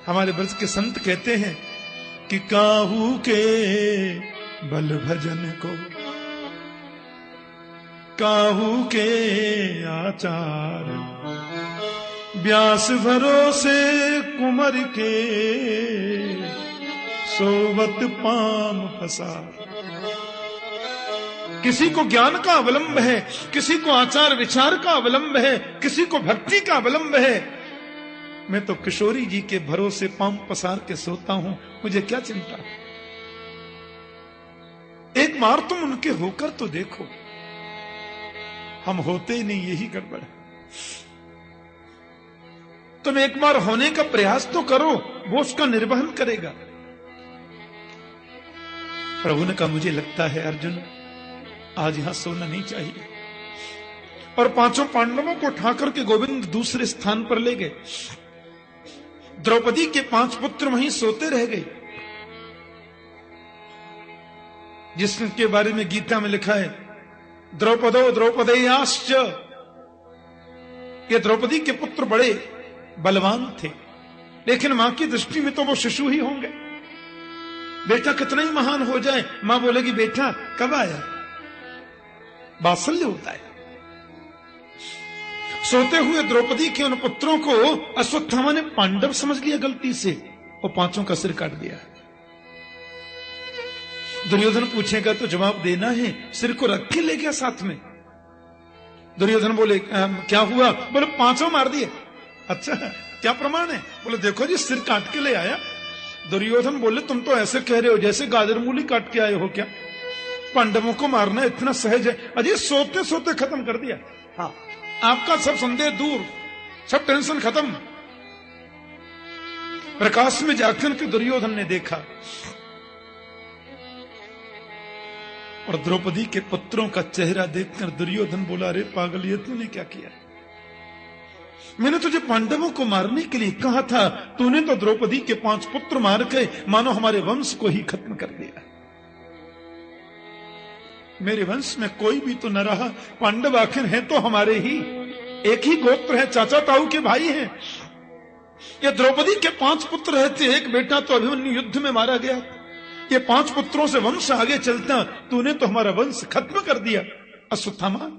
हमारे ब्रज के संत कहते हैं कि काहू के बल भजन को काहू के आचार, व्यास भरोसे कुंवर के सोवत पाम पसार। किसी को ज्ञान का अवलंब है, किसी को आचार विचार का अवलंब है, किसी को भक्ति का अवलंब है। मैं तो किशोरी जी के भरोसे पांव पसार के सोता हूं, मुझे क्या चिंता। एक बार तुम उनके होकर तो देखो। हम होते ही नहीं, यही गड़बड़ है। तुम एक बार होने का प्रयास तो करो, वो उसका निर्वहन करेगा। प्रभु ने कहा मुझे लगता है अर्जुन आज यहां सोना नहीं चाहिए। और पांचों पांडवों को उठाकर के गोविंद दूसरे स्थान पर ले गए। द्रौपदी के 5 पुत्र वहीं सोते रह गए, जिसके बारे में गीता में लिखा है द्रौपदो द्रौपदेयाश्च। ये द्रौपदी के पुत्र बड़े बलवान थे, लेकिन मां की दृष्टि में तो वो शिशु ही होंगे। बेटा कितना ही महान हो जाए, मां बोलेगी बेटा कब आया। वात्सल्य होता है। सोते हुए द्रौपदी के उन पुत्रों को अश्वत्थामा ने पांडव समझ लिया गलती से, और 5 का सिर काट दिया। दुर्योधन पूछेगा तो जवाब देना है, सिर को रख के ले गया साथ में। दुर्योधन बोले क्या हुआ? बोले 5 मार दिए। अच्छा क्या प्रमाण है? बोले देखो जी सिर काट के ले आया। दुर्योधन बोले तुम तो ऐसे कह रहे हो जैसे गाजर मूली काट के आए हो क्या? पांडवों को मारना इतना सहज है? अजय सोते सोते खत्म कर दिया। हाँ आपका सब संदेह दूर, सब टेंशन खत्म। प्रकाश में जाकर के दुर्योधन ने देखा और द्रौपदी के पुत्रों का चेहरा देखकर दुर्योधन बोला अरे पागल ये तूने क्या किया? मैंने तुझे पांडवों को मारने के लिए कहा था, तूने तो द्रौपदी के 5 पुत्र मार के मानो हमारे वंश को ही खत्म कर दिया। मेरे वंश में कोई भी तो न रहा। पांडव आखिर हैं तो हमारे ही, एक ही गोत्र है, चाचा ताऊ के भाई हैं। ये द्रौपदी के 5 पुत्र रहते, एक बेटा तो अभिमन्यु युद्ध में मारा गया। ये 5 पुत्रों से वंश आगे चलता, तूने तो हमारा वंश खत्म कर दिया। अश्वत्थामा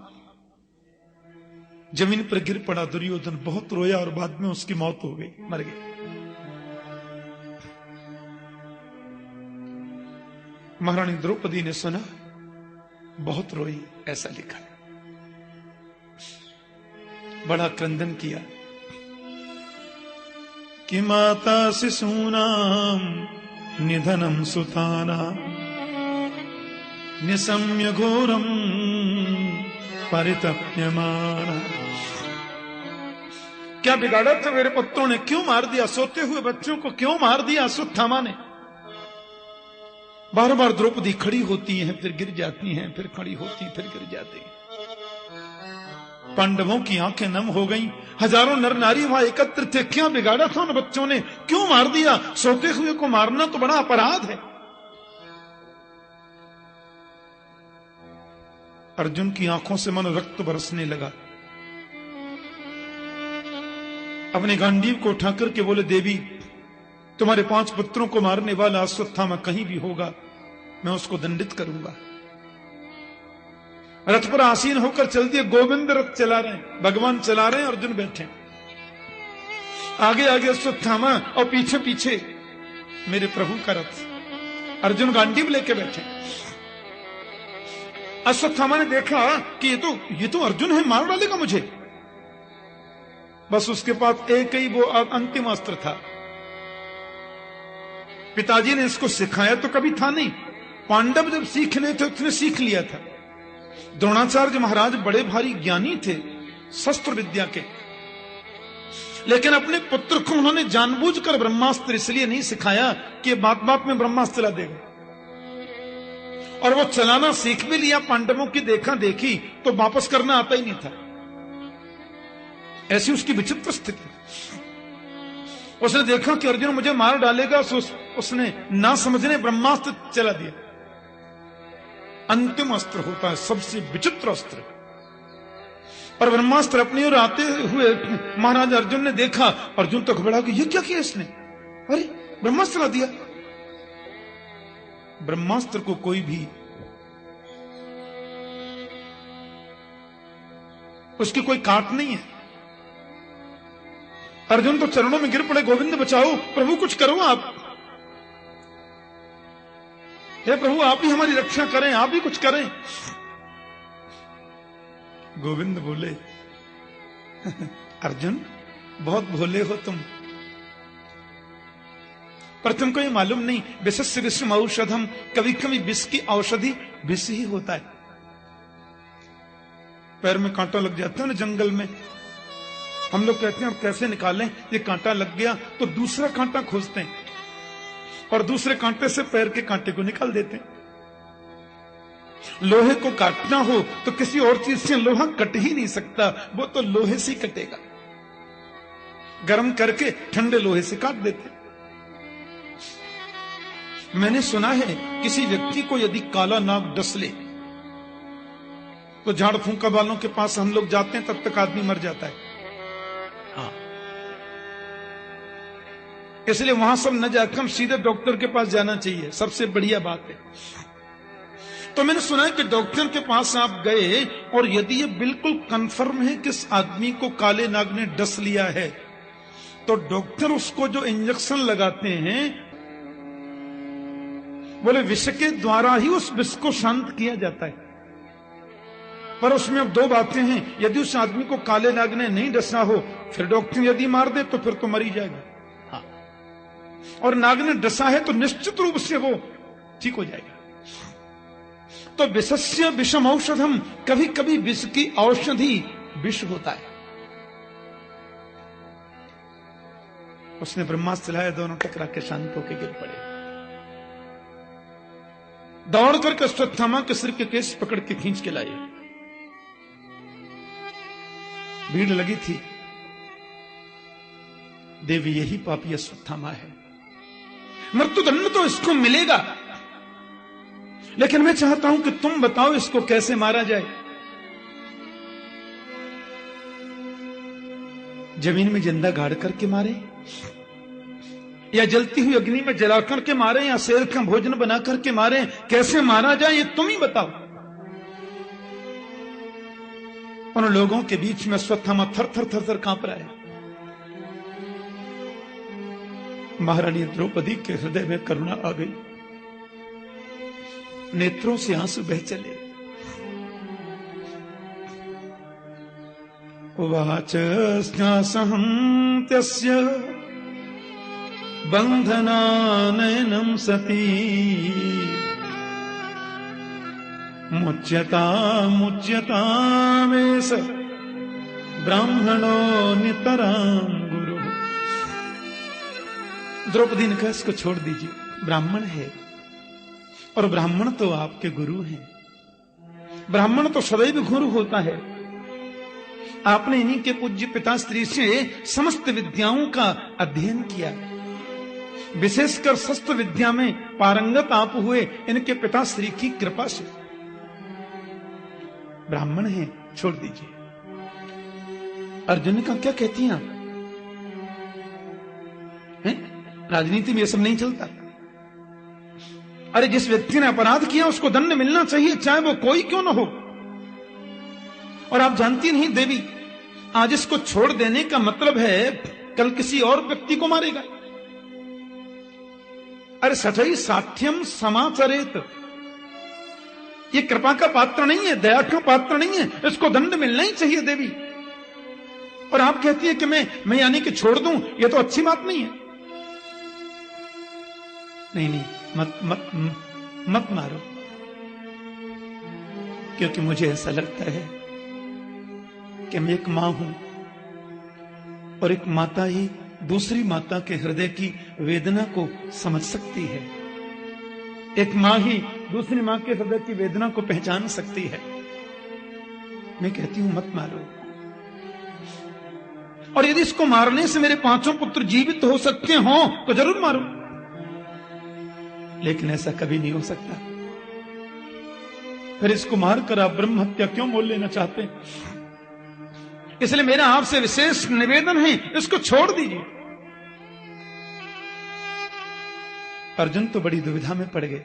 जमीन पर गिर पड़ा। दुर्योधन बहुत रोया और बाद में उसकी मौत हो गई, मर गया। महारानी द्रौपदी ने सुना, बहुत रोई, ऐसा लिखा। बड़ा क्रंदन किया कि माता शिशूनाम निधनम सुताना निशम्य घोरम परितप्यमाना। क्या बिगाड़ा था मेरे पुत्रों ने? क्यों मार दिया? सोते हुए बच्चों को क्यों मार दिया अश्वत्थामा ने? बार बार द्रौपदी खड़ी होती हैं, फिर गिर जाती हैं, फिर खड़ी होती, फिर गिर जाती हैं। पांडवों की आंखें नम हो गईं। हजारों नर नारी वहां एकत्र थे। क्या बिगाड़ा था उन बच्चों ने? क्यों मार दिया? सोते हुए को मारना तो बड़ा अपराध है। अर्जुन की आंखों से मन रक्त बरसने लगा। अपने गांडीव को उठाकर के बोले देवी तुम्हारे 5 पुत्रों को मारने वाला अश्वत्थामा कहीं भी होगा, मैं उसको दंडित करूंगा। रथ पर आसीन होकर चल दिए। गोविंद रथ चला रहे हैं, भगवान चला रहे हैं, अर्जुन बैठे। आगे आगे अश्वत्थामा और पीछे पीछे मेरे प्रभु का रथ। अर्जुन गांडीव लेके बैठे। अश्वत्थामा ने देखा कि ये तो अर्जुन है, मार डालेगा मुझे। बस उसके पास एक ही वो अंतिम अस्त्र था। पिताजी ने इसको सिखाया तो कभी था नहीं। पांडव जब सीखने थे उसने सीख लिया था। द्रोणाचार्य महाराज बड़े भारी ज्ञानी थे शस्त्र विद्या के, लेकिन अपने पुत्र को उन्होंने जानबूझकर ब्रह्मास्त्र इसलिए नहीं सिखाया कि बात बात में ब्रह्मास्त्र चला देगा। और वो चलाना सीख भी लिया, पांडवों की देखा देखी, तो वापस करना आता ही नहीं था। ऐसी उसकी विचित्र स्थिति। उसने देखा कि अर्जुन मुझे मार डालेगा, उसने ना समझने ब्रह्मास्त्र चला दिया। अंतिम अस्त्र होता है सबसे विचित्र अस्त्र। और ब्रह्मास्त्र अपनी ओर आते हुए महाराज अर्जुन ने देखा। अर्जुन तो घबरा कि ये क्या किया इसने? अरे ब्रह्मास्त्र दिया। ब्रह्मास्त्र को कोई भी उसकी कोई काट नहीं है। अर्जुन तो चरणों में गिर पड़े, गोविंद बचाओ, प्रभु कुछ करो आप, हे प्रभु आप ही हमारी रक्षा करें, आप ही कुछ करें। गोविंद बोले अर्जुन बहुत भोले हो तुम, पर तुमको ये मालूम नहीं विषस्य विषम औषधम, कभी कभी विष की औषधि विष ही होता है। पैर में कांटा लग जाता है ना जंगल में, हम लोग कहते हैं अब कैसे निकालें, ये कांटा लग गया तो दूसरा कांटा खोजते हैं और दूसरे कांटे से पैर के कांटे को निकाल देते हैं। लोहे को काटना हो तो किसी और चीज से लोहा कट ही नहीं सकता, वो तो लोहे से ही कटेगा। गर्म करके ठंडे लोहे से काट देते। मैंने सुना है किसी व्यक्ति को यदि काला नाग डस ले तो झाड़ फूंका वालों के पास हम लोग जाते हैं, तब तक आदमी मर जाता है। हाँ, इसलिए वहां सब न जाकर हम सीधे डॉक्टर के पास जाना चाहिए, सबसे बढ़िया बात है। तो मैंने सुना है कि डॉक्टर के पास आप गए और यदि ये बिल्कुल कंफर्म है कि इस आदमी को काले नाग ने डस लिया है, तो डॉक्टर उसको जो इंजेक्शन लगाते हैं बोले विष के द्वारा ही उस विष को शांत किया जाता है। पर उसमें अब दो बातें हैं, यदि उस आदमी को काले नाग ने नहीं डसा हो, फिर डॉक्टर यदि मार दे तो फिर तो मर ही जाएगा। हाँ, और नाग ने डसा है तो निश्चित रूप से वो ठीक हो जाएगा। तो विषस्य विषम औषधम, कभी कभी विष की औषधि विष होता है। उसने ब्रह्मास्त्र चलाया, दोनों टकरा के शांत होकर गिर पड़े। दौड़ करके अश्वत्थामा के सिर के केस पकड़ के खींच के लाए। भीड़ लगी थी, देवी यही पापी अश्वत्थामा है, मृत्युदंड तो इसको मिलेगा, लेकिन मैं चाहता हूं कि तुम बताओ इसको कैसे मारा जाए। जमीन में जिंदा गाड़ करके मारे, या जलती हुई अग्नि में जलाकर के मारे, या शेर का भोजन बना करके मारे, कैसे मारा जाए ये तुम ही बताओ। उन लोगों के बीच में अश्वत्थामा थर थर थर थर कांप रहा है। महारानी द्रौपदी के हृदय में करुणा आ गई, नेत्रों से आंसू बह चले। उवाच स्नासहं तस्य बंधनानयनं सती, मुच्यतामेष ब्राह्मणो नितरां गुरु। द्रौपदी ने कहा इसको छोड़ दीजिए, ब्राह्मण है और ब्राह्मण तो आपके गुरु हैं। ब्राह्मण तो सदैव गुरु होता है। आपने इन्हीं के पूज्य पिता स्त्री से समस्त विद्याओं का अध्ययन किया, विशेषकर शस्त्र विद्या में पारंगत आप हुए इनके पिता श्री की कृपा से। ब्राह्मण हैं, छोड़ दीजिए। अर्जुन का क्या कहती हैं आप? राजनीति में यह सब नहीं चलता। अरे जिस व्यक्ति ने अपराध किया उसको दंड मिलना चाहिए, चाहे वो कोई क्यों ना हो। और आप जानती नहीं देवी, आज इसको छोड़ देने का मतलब है कल किसी और व्यक्ति को मारेगा। अरे सचई साठ्यम समाचरेत, ये कृपा का पात्र नहीं है, दया का पात्र नहीं है, इसको दंड मिलना ही चाहिए देवी। और आप कहती है कि मैं यानी कि छोड़ दूं, ये तो अच्छी बात नहीं है। नहीं, मत मत मत मारो, क्योंकि मुझे ऐसा लगता है कि मैं एक मां हूं और एक माता ही दूसरी माता के हृदय की वेदना को समझ सकती है। एक मां ही दूसरी मां के हृदय की वेदना को पहचान सकती है। मैं कहती हूं मत मारो, और यदि इसको मारने से मेरे पांचों पुत्र जीवित हो सकते हो तो जरूर मारो, लेकिन ऐसा कभी नहीं हो सकता। फिर इसको मारकर आप ब्रह्म हत्या क्यों मोल लेना चाहते हैं? इसलिए मेरा आपसे विशेष निवेदन है, इसको छोड़ दीजिए। अर्जुन तो बड़ी दुविधा में पड़ गए।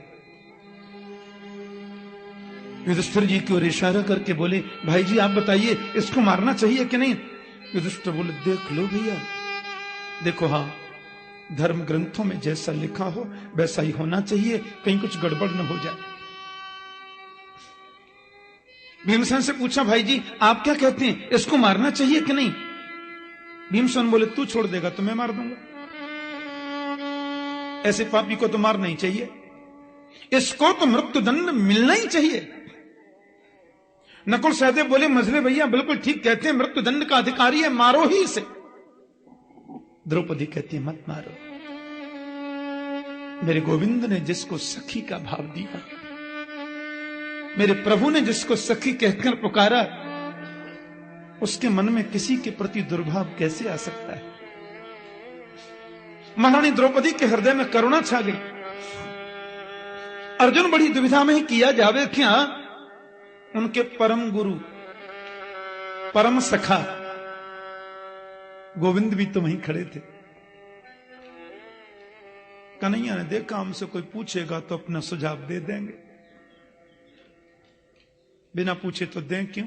युधिष्ठिर जी की ओर इशारा करके बोले, भाई जी आप बताइए इसको मारना चाहिए कि नहीं? युधिष्ठिर बोले, देख लो भैया, देखो हाँ, धर्म ग्रंथों में जैसा लिखा हो वैसा ही होना चाहिए, कहीं कुछ गड़बड़ न हो जाए। भीमसेन से पूछा, भाई जी आप क्या कहते हैं, इसको मारना चाहिए कि नहीं? भीमसेन बोले, तू छोड़ देगा तो मैं मार दूंगा, ऐसे पापी को तो मारना ही चाहिए, इसको तो मृत्युदंड मिलना ही चाहिए। नकुल सहदेव बोले, मजरे भैया बिल्कुल ठीक कहते हैं, मृत्युदंड का अधिकारी है, मारो ही इसे। द्रौपदी कहती है, मत मारो, मेरे गोविंद ने जिसको सखी का भाव दिया, मेरे प्रभु ने जिसको सखी कहकर पुकारा, उसके मन में किसी के प्रति दुर्भाव कैसे आ सकता है? महारानी द्रौपदी के हृदय में करुणा छा गई। अर्जुन बड़ी दुविधा में किया जावे क्या? उनके परम गुरु, परम सखा गोविंद भी तो वहीं खड़े थे। कन्हैया ने देखा हमसे कोई पूछेगा तो अपना सुझाव दे देंगे, बिना पूछे तो दें क्यों?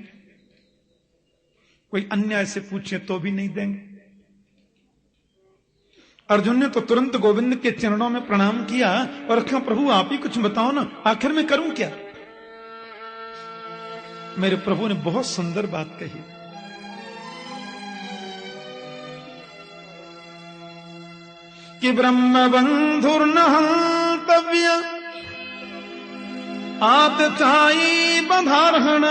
कोई अन्याय से पूछे तो भी नहीं देंगे। अर्जुन ने तो तुरंत गोविंद के चरणों में प्रणाम किया और कहा, प्रभु आप ही कुछ बताओ ना, आखिर मैं करूं क्या? मेरे प्रभु ने बहुत सुंदर बात कही, कि ब्रह्म बंधुर्न हंतव्य आतताई बंधारहण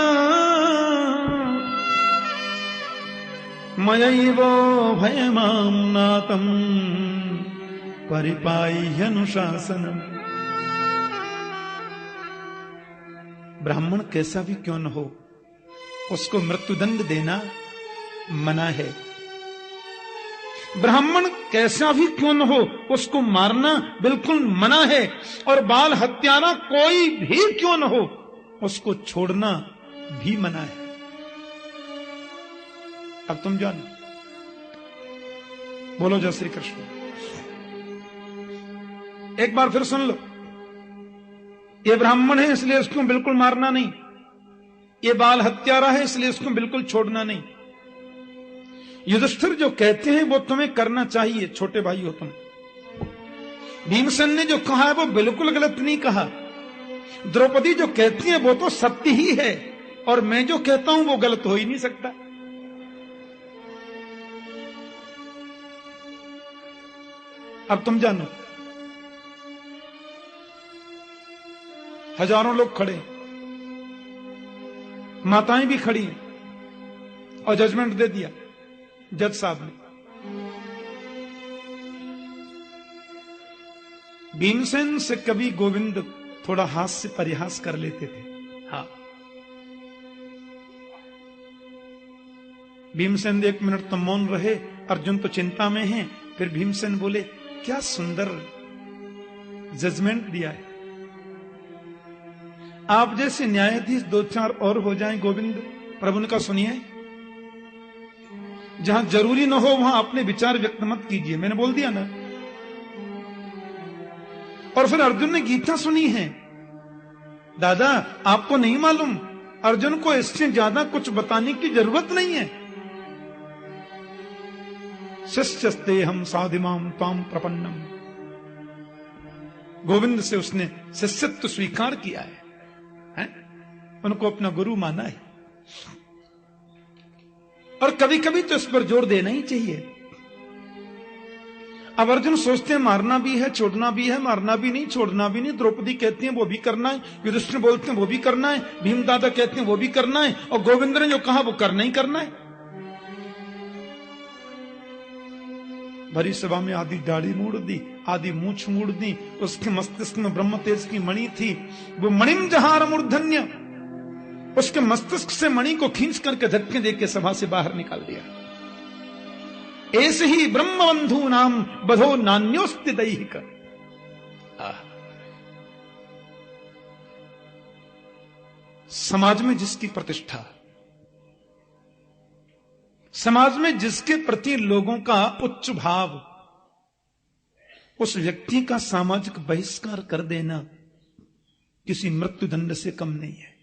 मयैवो भयमां नातं परिपाह्यनुशासनम्। ब्राह्मण कैसा भी क्यों न हो, उसको मृत्युदंड देना मना है। ब्राह्मण कैसा भी क्यों न हो, उसको मारना बिल्कुल मना है। और बाल हत्यारा कोई भी क्यों न हो, उसको छोड़ना भी मना है। अब तुम जानो, बोलो जय श्री कृष्ण। एक बार फिर सुन लो, ये ब्राह्मण है इसलिए इसको बिल्कुल मारना नहीं, ये बाल हत्यारा है इसलिए इसको बिल्कुल छोड़ना नहीं। युधिष्ठिर जो कहते हैं वो तुम्हें करना चाहिए, छोटे भाई हो तुम। भीमसेन ने जो कहा है वो बिल्कुल गलत नहीं कहा। द्रौपदी जो कहती है वो तो सत्य ही है, और मैं जो कहता हूं वो गलत हो ही नहीं सकता। अब तुम जानो, हजारों लोग खड़े, माताएं भी खड़ी, और जजमेंट दे दिया जज साहब ने। भीमसेन से कभी गोविंद थोड़ा हास्य परिहास कर लेते थे। हाँ, भीमसेन 1 मिनट तो मौन रहे, अर्जुन तो चिंता में हैं। फिर भीमसेन बोले, क्या सुंदर जजमेंट दिया है। आप जैसे न्यायाधीश 2-4 और हो जाएं गोविंद। प्रभु ने कहा, सुनिए, जहां जरूरी ना हो वहां अपने विचार व्यक्त मत कीजिए। मैंने बोल दिया ना। और फिर अर्जुन ने गीता सुनी है। दादा आपको नहीं मालूम, अर्जुन को इससे ज्यादा कुछ बताने की जरूरत नहीं है। शिष्यस्ते हम साधिमाम ताम प्रपन्नम। गोविंद से उसने शिष्यत्व स्वीकार किया है, उनको अपना गुरु माना है। और कभी कभी तो इस पर जोर देना ही चाहिए। अब अर्जुन सोचते हैं मारना भी है, छोड़ना भी है, मारना भी नहीं, छोड़ना भी नहीं। द्रौपदी कहती हैं वो भी करना है, युधिष्ठिर बोलते हैं वो भी करना है, भीम दादा कहते हैं वो भी करना है, और गोविंद ने जो कहा वो करना ही करना है। भरी सभा में आधी दाढ़ी मूड़ दी, आधी मूछ मूड़ दी। उसके मस्तिष्क में ब्रह्म तेज की मणि थी, वो मणिम जहार मूर्धन्य, उसके मस्तिष्क से मणि को खींच करके धक्के देके सभा से बाहर निकाल दिया। ऐसे ही ब्रह्मबंधु नाम बधो नान्योस्ति दैहिक। समाज में जिसकी प्रतिष्ठा, समाज में जिसके प्रति लोगों का उच्च भाव, उस व्यक्ति का सामाजिक बहिष्कार कर देना किसी मृत्युदंड से कम नहीं है।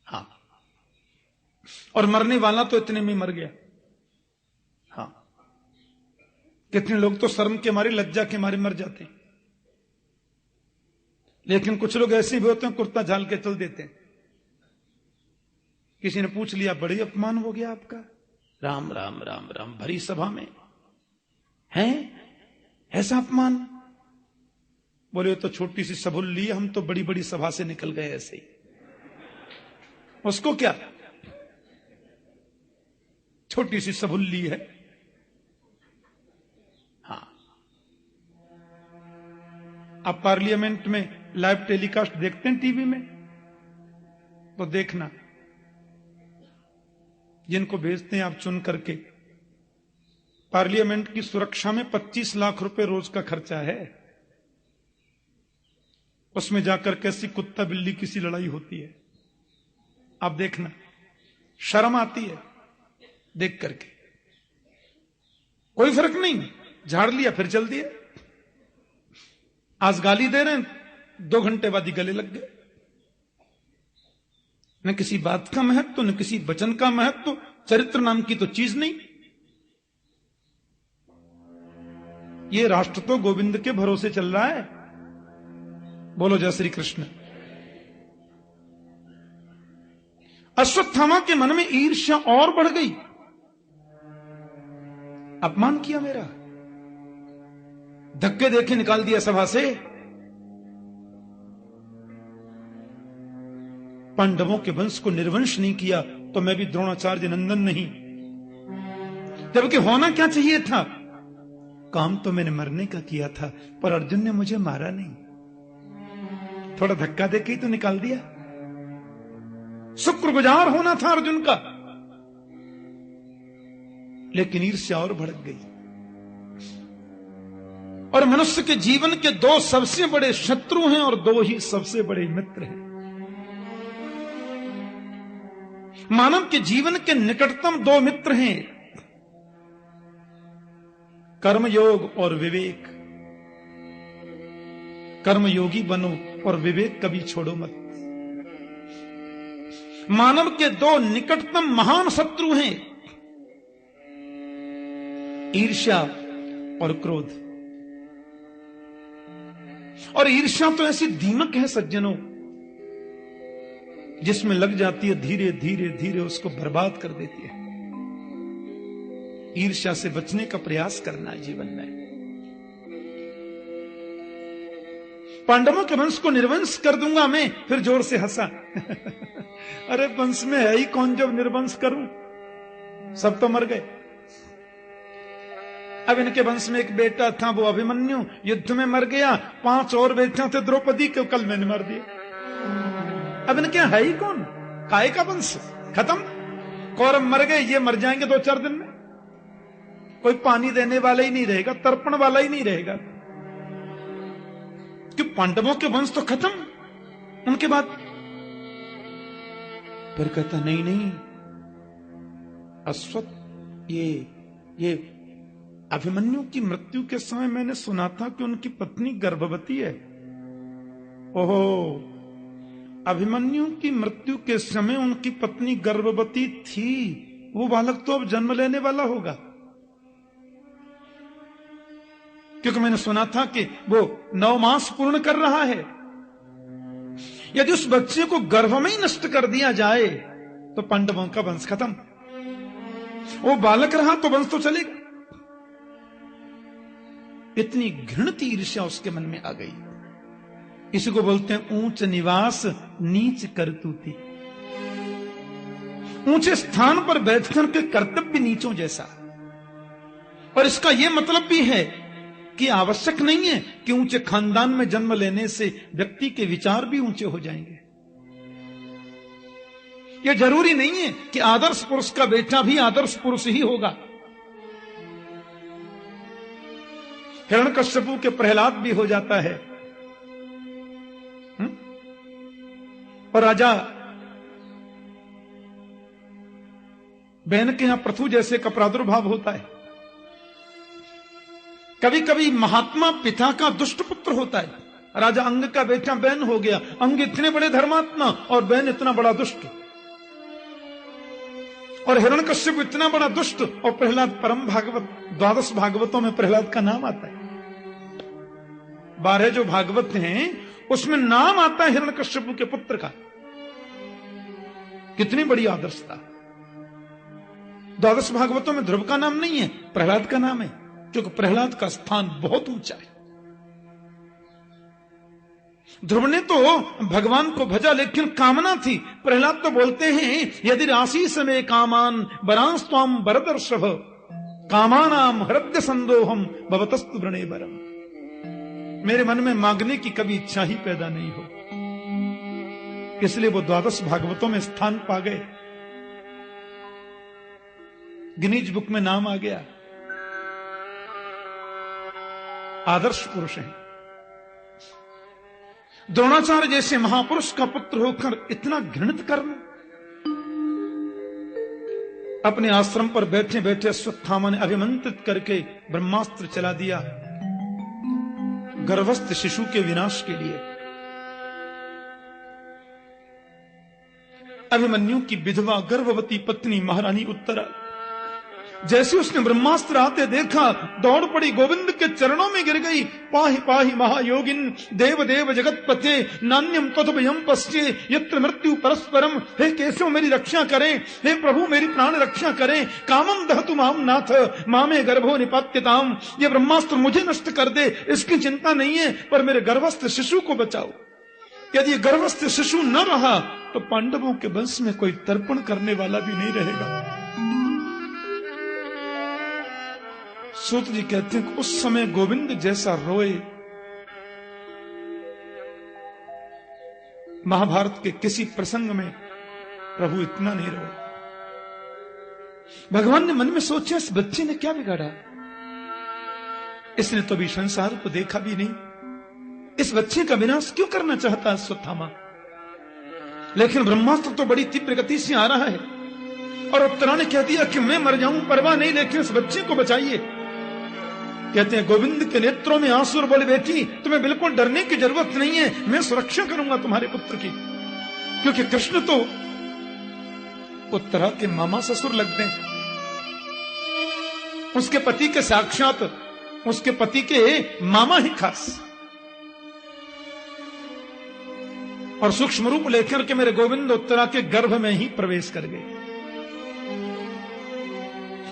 हाँ, और मरने वाला तो इतने में मर गया। हाँ, कितने लोग तो शर्म के मारे, लज्जा के मारे मर जाते हैं, लेकिन कुछ लोग ऐसे भी होते हैं कुर्ता झाल के चल देते हैं। किसी ने पूछ लिया, बड़ी अपमान हो गया आपका, राम राम राम राम, भरी सभा में है ऐसा अपमान? बोले तो छोटी सी सबुल्ली, हम तो बड़ी बड़ी सभा से निकल गए ऐसे ही, उसको क्या, छोटी सी सबुल्ली है। हाँ, आप पार्लियामेंट में लाइव टेलीकास्ट देखते हैं टीवी में, तो देखना, जिनको भेजते हैं आप चुन करके, पार्लियामेंट की सुरक्षा में 25 लाख रुपए रोज का खर्चा है। उसमें जाकर कैसी कुत्ता बिल्ली की सी लड़ाई होती है, आप देखना, शर्म आती है देख करके। कोई फर्क नहीं, झाड़ लिया फिर चल दिया। आज गाली दे रहे हैं, 2 घंटे बाद ही गले लग गए। न किसी बात का महत्व, न किसी वचन का महत्व, चरित्र नाम की तो चीज नहीं। ये राष्ट्र तो गोविंद के भरोसे चल रहा है। बोलो जय श्री कृष्ण। अश्वत्थामा के मन में ईर्ष्या और बढ़ गई। अपमान किया मेरा, धक्के देके निकाल दिया सभा से। पांडवों के वंश को निर्वंश नहीं किया तो मैं भी द्रोणाचार्य नंदन नहीं। जबकि होना क्या चाहिए था, काम तो मैंने मरने का किया था, पर अर्जुन ने मुझे मारा नहीं, थोड़ा धक्का देके ही तो निकाल दिया। शुक्रगुजार होना था अर्जुन का, लेकिन ईर्ष्या और भड़क गई। और मनुष्य के जीवन के 2 सबसे बड़े शत्रु हैं और 2 ही सबसे बड़े मित्र हैं। मानव के जीवन के निकटतम 2 मित्र हैं, कर्मयोग और विवेक। कर्मयोगी बनो और विवेक कभी छोड़ो मत। मानव के 2 निकटतम महान शत्रु हैं, ईर्ष्या और क्रोध। और ईर्ष्या तो ऐसी दीमक है सज्जनों, जिसमें लग जाती है, धीरे धीरे धीरे उसको बर्बाद कर देती है। ईर्ष्या से बचने का प्रयास करना है जीवन में। पांडवों के वंश को निर्वंश कर दूंगा मैं, फिर जोर से हंसा। अरे वंश में है ही कौन जब निर्वंश करूं, सब तो मर गए। अब इनके वंश में एक बेटा था, वो अभिमन्यु, युद्ध में मर गया। 5 और बेटे थे, द्रौपदी को कल मैंने मार दिया। अब इनके है ही कौन, काय का वंश खत्म। कौरव मर गए, ये मर जाएंगे 2-4 दिन में। कोई पानी देने वाला ही नहीं रहेगा, तर्पण वाला ही नहीं रहेगा, कि पांडवों के वंश तो खत्म उनके बाद। फिर कहता नहीं नहीं, अश्वत्थ ये अभिमन्यु की मृत्यु के समय मैंने सुना था कि उनकी पत्नी गर्भवती है। ओहो, अभिमन्यु की मृत्यु के समय उनकी पत्नी गर्भवती थी, वो बालक तो अब जन्म लेने वाला होगा। क्योंकि मैंने सुना था कि वो 9 मास पूर्ण कर रहा है। यदि उस बच्चे को गर्भ में ही नष्ट कर दिया जाए तो पांडवों का वंश खत्म। वो बालक रहा तो वंश तो चलेगा। इतनी घृणित ईर्ष्या उसके मन में आ गई। इसी को बोलते हैं ऊंच निवास नीच करतूती। ऊंचे स्थान पर बैठकर के कर्तव्य नीचों जैसा। और इसका यह मतलब भी है कि आवश्यक नहीं है कि ऊंचे खानदान में जन्म लेने से व्यक्ति के विचार भी ऊंचे हो जाएंगे। यह जरूरी नहीं है कि आदर्श पुरुष का बेटा भी आदर्श पुरुष ही होगा। हिरण्यकश्यपु के प्रहलाद भी हो जाता है। और राजा बहन के यहां पृथु जैसे का प्रादुर्भाव होता है। कभी कभी महात्मा पिता का दुष्ट पुत्र होता है। राजा अंग का बेटा बैन हो गया। अंग इतने बड़े धर्मात्मा और बैन इतना बड़ा दुष्ट, और हिरण्यकश्यप इतना बड़ा दुष्ट, और प्रहलाद परम भागवत। 12 भागवतों में प्रहलाद का नाम आता है। 12 जो भागवत हैं उसमें नाम आता है हिरण्यकश्यप के पुत्र का। कितनी बड़ी आदर्शता। 12 भागवतों में ध्रुव का नाम नहीं है, प्रहलाद का नाम है, क्योंकि प्रहलाद का स्थान बहुत ऊंचा है। ध्रुव ने तो भगवान को भजा, लेकिन कामना थी। प्रहलाद तो बोलते हैं, यदि राशि समय कामान बरांस्वाम बरदर्शभ कामानाम हृदय संदोहम भवतस्तु वृणे बरम। मेरे मन में मांगने की कभी इच्छा ही पैदा नहीं हो, इसलिए वो 12 भागवतों में स्थान पा गए। गिनीज बुक में नाम आ गया। आदर्श पुरुष हैं। द्रोणाचार्य जैसे महापुरुष का पुत्र होकर इतना घृणित कर्म। अपने आश्रम पर बैठे बैठे अश्वत्थामा ने अभिमंत्रित करके ब्रह्मास्त्र चला दिया गर्भस्थ शिशु के विनाश के लिए। अभिमन्यु की विधवा गर्भवती पत्नी महारानी उत्तरा, जैसे उसने ब्रह्मास्त्र आते देखा, दौड़ पड़ी, गोविंद के चरणों में गिर गई। पाहि पाहि महायोगिन देव देव जगतपते नान्यम त्वद्भयं पश्ये यत्र मृत्यु परस्परम। हे केशव मेरी रक्षा करें, हे प्रभु मेरी प्राण रक्षा करें। कामम दहतु माम नाथ मामे गर्भो निपात्यताम। ये ब्रह्मास्त्र मुझे नष्ट कर दे, इसकी चिंता नहीं है, पर मेरे गर्भस्थ शिशु को बचाओ। यदि गर्भस्थ शिशु न रहा तो पांडवों के वंश में कोई तर्पण करने वाला भी नहीं रहेगा। सूत जी कहते हैं कि उस समय गोविंद जैसा रोए महाभारत के किसी प्रसंग में प्रभु इतना नहीं रोए। भगवान ने मन में सोचा, इस बच्चे ने क्या बिगाड़ा, इसने तो अभी संसार को देखा भी नहीं, इस बच्चे का विनाश क्यों करना चाहता अश्वत्थामा। लेकिन ब्रह्मास्त्र तो बड़ी तीव्र गति से आ रहा है, और उत्तरा ने कह दिया कि मैं मर जाऊं परवाह नहीं, लेकिन इस बच्चे को बचाइए। कहते हैं गोविंद के नेत्रों में आंसू और बोले, बेटी तुम्हें बिल्कुल डरने की जरूरत नहीं है, मैं सुरक्षा करूंगा तुम्हारे पुत्र की। क्योंकि कृष्ण तो उत्तरा के मामा ससुर लगते हैं, उसके पति के साक्षात, उसके पति के मामा ही खास। और सूक्ष्म रूप लेकर के मेरे गोविंद उत्तरा के गर्भ में ही प्रवेश कर गए,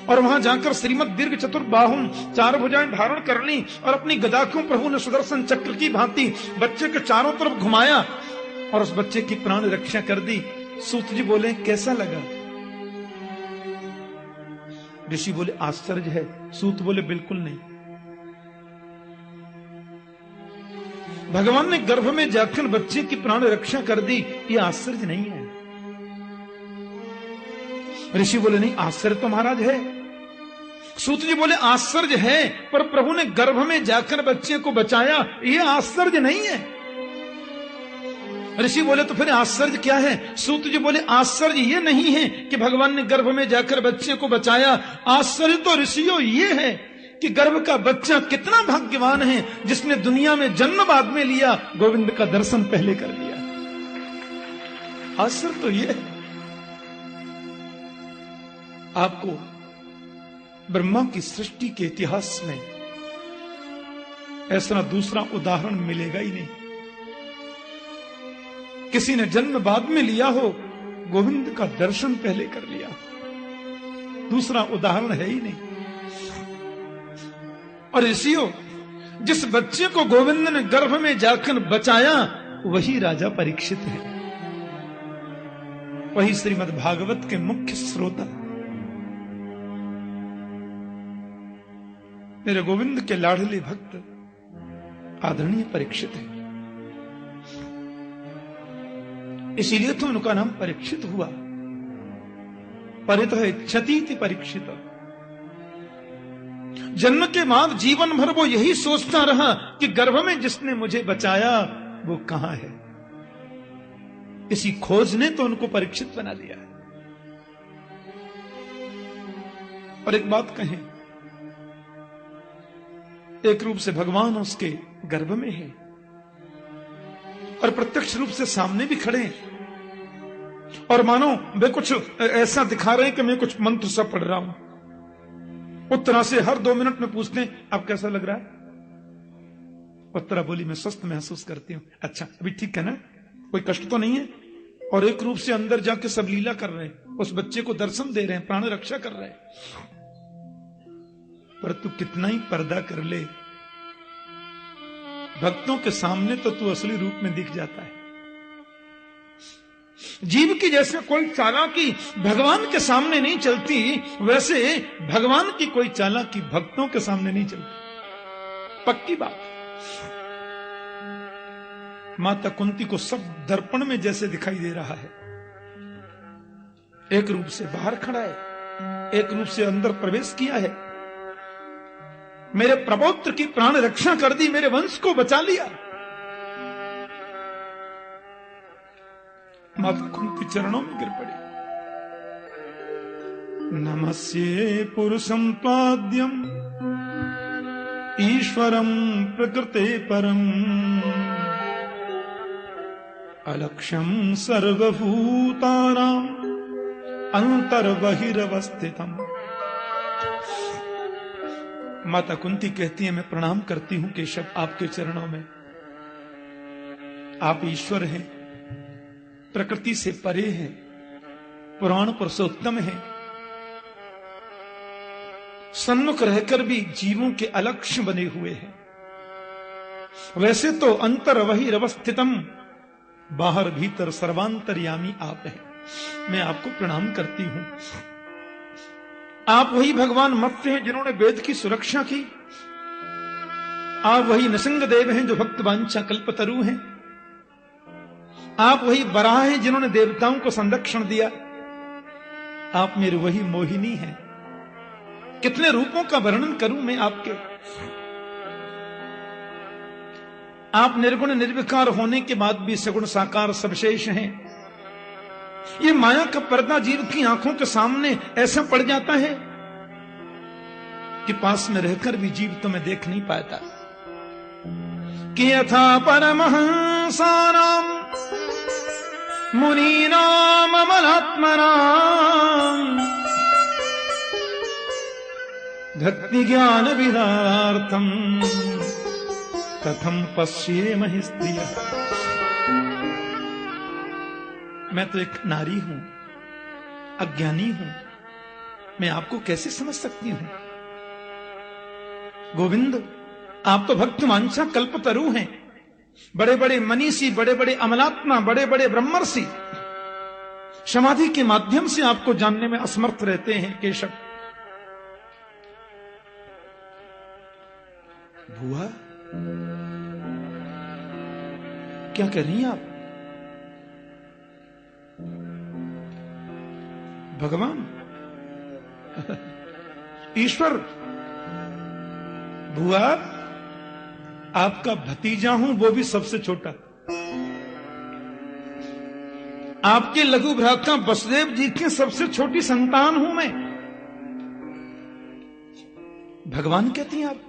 और वहां जाकर श्रीमद दीर्घ चतुर्बाहुम 4 भुजाएं धारण कर ली, और अपनी गदा को प्रभु ने सुदर्शन चक्र की भांति बच्चे के चारों तरफ घुमाया, और उस बच्चे की प्राण रक्षा कर दी। सूत जी बोले, कैसा लगा? ऋषि बोले, आश्चर्य है। सूत बोले, बिल्कुल नहीं। भगवान ने गर्भ में जाकर बच्चे की प्राण रक्षा कर दी, ये आश्चर्य नहीं है। ऋषि बोले, नहीं आश्चर्य तो महाराज है। सूत जी बोले, आश्चर्य है, पर प्रभु ने गर्भ में जाकर बच्चे को बचाया, यह आश्चर्य नहीं है। ऋषि बोले, तो फिर आश्चर्य क्या है? सूत जी बोले, आश्चर्य यह नहीं है कि भगवान ने गर्भ में जाकर बच्चे को बचाया, आश्चर्य तो ऋषियों ये है कि गर्भ का बच्चा कितना भाग्यवान है जिसने दुनिया में जन्म बाद में लिया, गोविंद का दर्शन पहले कर लिया। आश्चर्य तो यह है। आपको ब्रह्मा की सृष्टि के इतिहास में ऐसा दूसरा उदाहरण मिलेगा ही नहीं। किसी ने जन्म बाद में लिया हो, गोविंद का दर्शन पहले कर लिया, दूसरा उदाहरण है ही नहीं। और ऋषियों, जिस बच्चे को गोविंद ने गर्भ में जाकर बचाया, वही राजा परीक्षित है, वही श्रीमद् भागवत के मुख्य श्रोता। मेरे गोविंद के लाडले भक्त आदरणीय परीक्षित है, इसीलिए तो उनका नाम परीक्षित हुआ। परितः इच्छतीति परीक्षित। जन्म के बाद जीवन भर वो यही सोचता रहा कि गर्भ में जिसने मुझे बचाया वो कहां है। इसी खोज ने तो उनको परीक्षित बना दिया है। और एक बात कहें, एक रूप से भगवान उसके गर्भ में है और प्रत्यक्ष रूप से सामने भी खड़े हैं और मानो वे कुछ ऐसा दिखा रहे हैं कि मैं कुछ मंत्र सा पढ़ रहा हूं। उत्तरा से हर 2 मिनट में पूछते हैं आप कैसा लग रहा है? उत्तरा बोली मैं स्वस्थ महसूस करती हूं। अच्छा अभी ठीक है ना, कोई कष्ट तो नहीं है? और एक रूप से अंदर जाके सब लीला कर रहे हैं, उस बच्चे को दर्शन दे रहे हैं, प्राण रक्षा कर रहे हैं। पर तू कितना ही पर्दा कर ले, भक्तों के सामने तो तू असली रूप में दिख जाता है। जीव की जैसे कोई चालाकी भगवान के सामने नहीं चलती, वैसे भगवान की कोई चालाकी भक्तों के सामने नहीं चलती। पक्की बात। माता कुंती को सब दर्पण में जैसे दिखाई दे रहा है, एक रूप से बाहर खड़ा है, एक रूप से अंदर प्रवेश किया है, मेरे प्रपौत्र की प्राण रक्षा कर दी, मेरे वंश को बचा लिया। माता कुंती चरणों में गिर पड़ी। नमस्ये पुरुषं त्वाद्यं ईश्वरं प्रकृते परम अलक्ष्यं सर्वभूतानां अंतर्बहिरवस्थितम्। माता कुंती कहती है मैं प्रणाम करती हूं केशव आपके चरणों में। आप ईश्वर हैं, प्रकृति से परे हैं, पुराण पुरुषोत्तम हैं, सन्मुख रहकर भी जीवों के अलक्ष्य बने हुए हैं। वैसे तो अंतर वही रवस्थितम, बाहर भीतर सर्वांतर्यामी आप हैं। मैं आपको प्रणाम करती हूं। आप वही भगवान मत्स्य हैं जिन्होंने वेद की सुरक्षा की। आप वही नृसिंह देव हैं जो भक्त वांछा कल्पतरु हैं। आप वही वराह हैं जिन्होंने देवताओं को संरक्षण दिया। आप मेरे वही मोहिनी हैं। कितने रूपों का वर्णन करूं मैं आपके। आप निर्गुण निर्विकार होने के बाद भी सगुण साकार सबशेष हैं। ये माया का पर्दा जीव की आंखों के सामने ऐसा पड़ जाता है कि पास में रहकर भी जीव तुम्हें देख नहीं पाता। कि यथा परमहंसानां मुनीनां अमलात्मनां भक्ति ज्ञान विदार्थम कथम पश्येमहि स्त्रियः। मैं तो एक नारी हूं, अज्ञानी हूं, मैं आपको कैसे समझ सकती हूं? गोविंद आप तो भक्त वांछा कल्पतरु हैं, बड़े बड़े मनीषी, बड़े बड़े अमलात्मा, बड़े बड़े ब्रह्मर्षि समाधि के माध्यम से आपको जानने में असमर्थ रहते हैं केशव। बुआ क्या कर रही हैं आप? भगवान ईश्वर, बुआ आपका भतीजा हूं, वो भी सबसे छोटा। आपके लघु भ्राता वसुदेव जी की सबसे छोटी संतान हूं मैं। भगवान कहती हैं आप।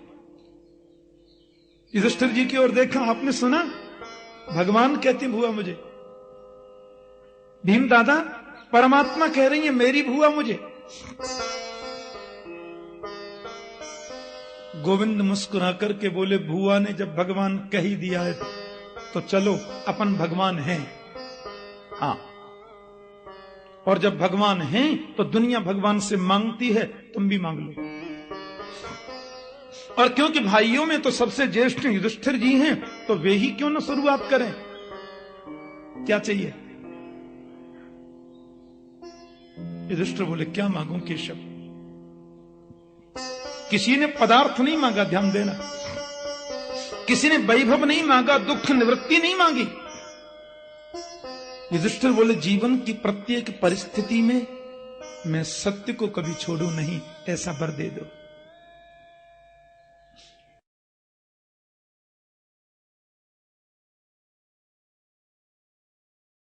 युधिष्ठिर जी की ओर देखा, आपने सुना? भगवान कहती बुआ मुझे। भीम दादा परमात्मा कह रही है मेरी बुआ मुझे। गोविंद मुस्कुरा करके बोले बुआ ने जब भगवान कह ही दिया है तो चलो अपन भगवान हैं। हाँ, और जब भगवान हैं तो दुनिया भगवान से मांगती है, तुम भी मांग लो। और क्योंकि भाइयों में तो सबसे ज्येष्ठ युधिष्ठिर जी हैं, तो वे ही क्यों न शुरुआत करें। क्या चाहिए? युधिष्ठिर बोले क्या मांगू केशव? किसी ने पदार्थ नहीं मांगा, ध्यान देना। किसी ने वैभव नहीं मांगा, दुख निवृत्ति नहीं मांगी। युधिष्ठिर बोले जीवन की प्रत्येक परिस्थिति में मैं सत्य को कभी छोड़ू नहीं, ऐसा वर दे दो।